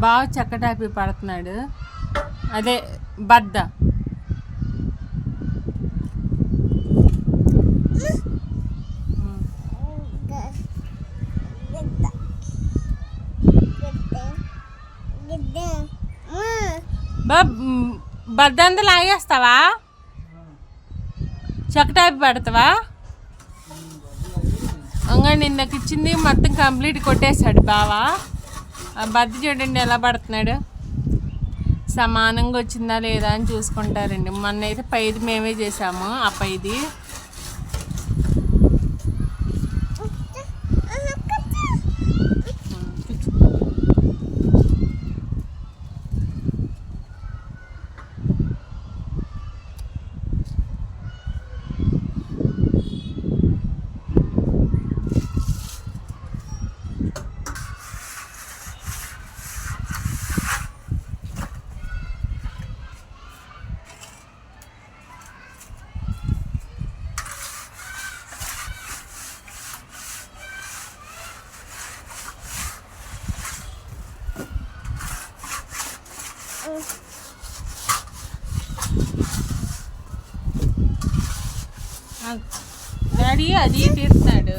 బాగా చెక్కటాపి పడుతున్నాడు. అదే బద్ద. బద్ద అంతా లాగేస్తావా? చెక్కటాపి పెడతావా? ఇంకా నిన్నకి ఇచ్చింది మొత్తం కంప్లీట్ కొట్టేశాడు బావా. ఆ బద్ద చూడండి ఎలా పడుతున్నాడు. సమానంగా వచ్చిందా లేదా అని చూసుకుంటారండి. మొన్న అయితే పైది మేమే చేసాము. ఆ పైది డాడీ అది తీస్తున్నాడు.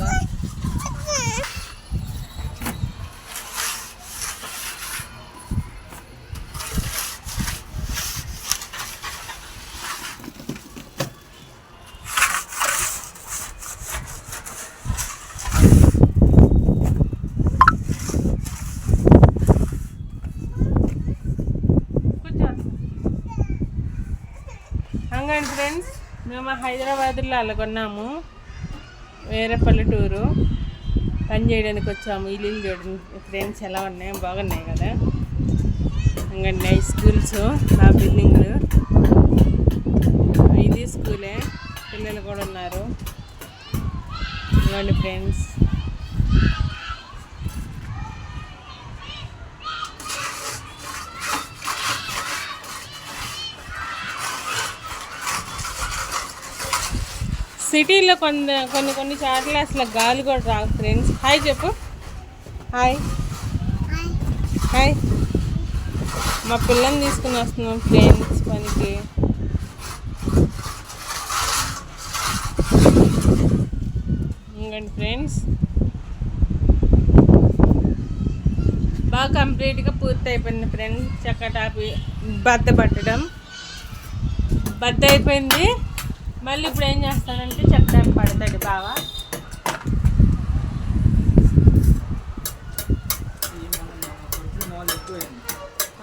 అంగండి ఫ్రెండ్స్, మేము హైదరాబాద్లో అలాగొన్నాము. వేరే పల్లెటూరు పని చేయడానికి వచ్చాము. ఇల్లు చూడండి ఫ్రెండ్స్ ఎలా ఉన్నాయి, బాగున్నాయి కదా. ఇంకండి స్కూల్స్, నా బిల్డింగ్లు, ఇది స్కూలే, పిల్లలు కూడా ఉన్నారు. ఇవ్వండి ఫ్రెండ్స్. సిటీలో కొన్ని చోట్ల అసలు గాలి కూడా రాదు ఫ్రెండ్స్. హాయ్ చెప్పు. Hi hi. మా పిల్లని తీసుకుని వస్తున్నాం ఫ్రెండ్స్ పనికి. ఇంకండి ఫ్రెండ్స్, బాగా కంప్లీట్గా పూర్తి అయిపోయింది ఫ్రెండ్స్. చెక్కటాపి బద్ద పట్టడం బద్ద అయిపోయింది. మళ్ళీ ఇప్పుడు ఏం చేస్తానంటే చెక్కటాపి పడతాడు బాగా.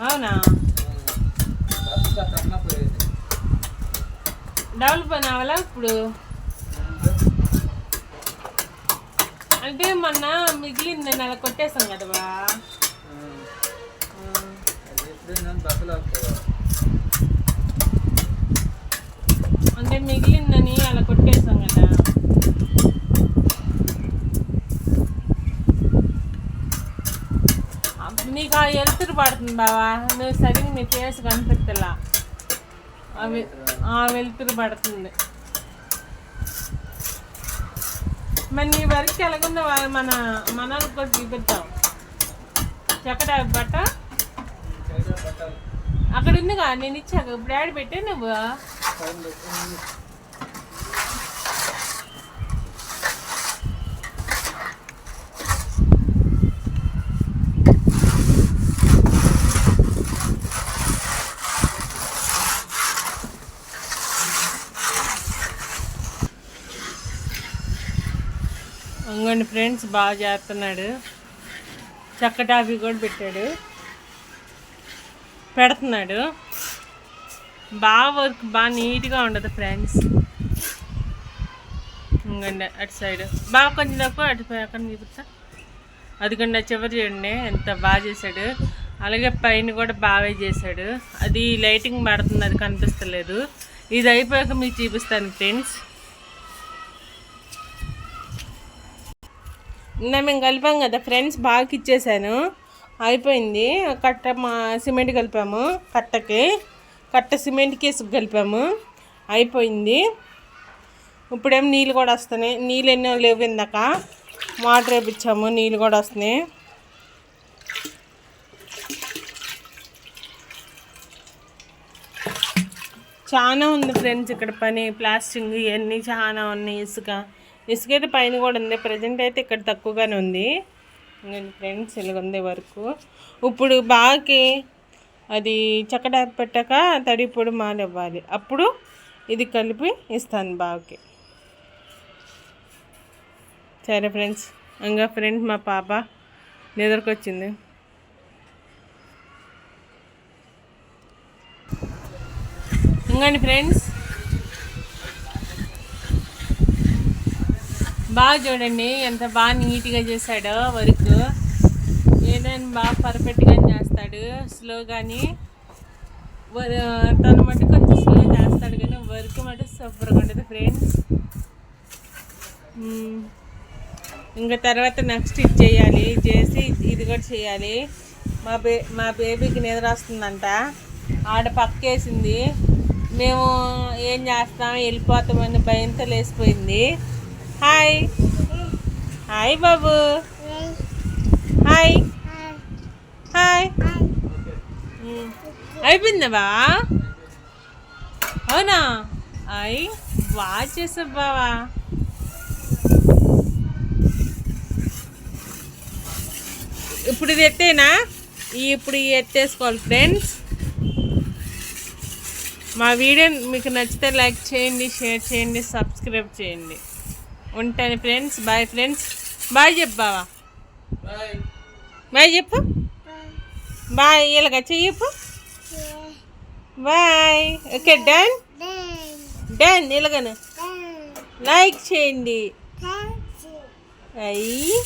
అవునా, డబుల్ పని అవ్వాలా ఇప్పుడు? అంటే మొన్న మిగిలిందని అలా కొట్టేసాం కదా బా. అంటే మిగిలిందని అలా కొట్టేసాం కదా. నీకు ఆ వెలుతురు పడుతుంది బావా, నువ్వు సరిగ్గా నీ ఫేస్ కనిపిస్తలా. అవి వెలుతురు పడుతుంది. మరి నీ వరకు ఎలాగుందో మనకు కూడా చూపిద్దాం. చెక్కటాపి బట్ట అక్కడ ఉందిగా, నేను ఇచ్చాక ఇప్పుడు యాడ్ పెట్టే నువ్వు. అంగండి ఫ్రెండ్స్, బాగా చేస్తున్నాడు. చెక్కటాపి కూడా పెడుతున్నాడు. బాగా వర్క్ బాగా నీట్గా ఉండదు ఫ్రెండ్స్. ఇంకండి అటు సైడ్ బాగా కొంచెం తక్కువ, అటు అక్కడ చూపుతా. అదిగండి చివరి చూడండి ఎంత బాగా చేశాడు. అలాగే పైన కూడా బాగా చేశాడు. అది లైటింగ్ పడుతుంది, అది కనిపిస్తలేదు. ఇది అయిపోయాక మీకు చూపిస్తాను ఫ్రెండ్స్. మేము కలిపాం కదా ఫ్రెండ్స్, బాగా ఇచ్చేసాను. అయిపోయింది. సిమెంట్ కలిపాము, కట్ట సిమెంట్కి కలిపాము. అయిపోయింది. ఇప్పుడేమో నీళ్ళు కూడా వస్తున్నాయి. నీళ్ళు ఎన్నో లేవు, ఇందాక మోటార్ వేపించాము, నీళ్ళు కూడా వస్తున్నాయి. చాలా ఉంది ఫ్రెండ్స్ ఇక్కడ పని. ప్లాస్టింగ్ ఇవన్నీ చాలా ఉన్నాయి. ఇసుక అయితే పైన కూడా ఉంది. ప్రజెంట్ అయితే ఇక్కడ తక్కువగానే ఉంది. ఇంకండి ఫ్రెండ్స్ ఇలా ఉంది వరకు. ఇప్పుడు బాగా అది చక్కడా పెట్టాక తడి పొడి మానివ్వాలి. అప్పుడు ఇది కలిపి ఇస్తాను బాగా. సరే ఫ్రెండ్స్. ఇంకా ఫ్రెండ్స్ మా పాప నిద్రకొచ్చింది. ఇంకండి ఫ్రెండ్స్ బాగా చూడండి ఎంత బాగా నీట్గా చేశాడో వర్క్. ఏదైనా బాగా పర్ఫెక్ట్గా చేస్తాడు. స్లో కానీ తను మటు కొంచెం స్లో చేస్తాడు కానీ వర్క్ మటు సూపర్గా ఉంటుంది ఫ్రెండ్స్. ఇంకా తర్వాత నెక్స్ట్ ఇది చేయాలి. చేసి ఇది కూడా చేయాలి. మా బేబీకి నిద్ర వస్తుందంట. ఆడ పక్కేసింది. మేము ఏం చేస్తాం వెళ్ళిపోతామని భయంతో లేసిపోయింది. హాయ్ హాయ్ బాబు. Hi hi. అయిపోయిందా బా? అవునా? అయ్ బాగా చేసావు బావా. ఇప్పుడు ఇది ఎత్తేనా? ఇప్పుడు ఎత్తేసుకోవాలి ఫ్రెండ్స్. మా వీడియో మీకు నచ్చితే లైక్ చేయండి, షేర్ చేయండి, సబ్స్క్రైబ్ చేయండి. ఉంటాను ఫ్రెండ్స్. Bye friends. బాయ్ చెప్పు బావా. బాయ్ చెప్పు. బాయ్ ఇలాగ చెప్పు. బాయ్. Okay done done. ఇలాగను లైక్ చేయండి. అయ్యి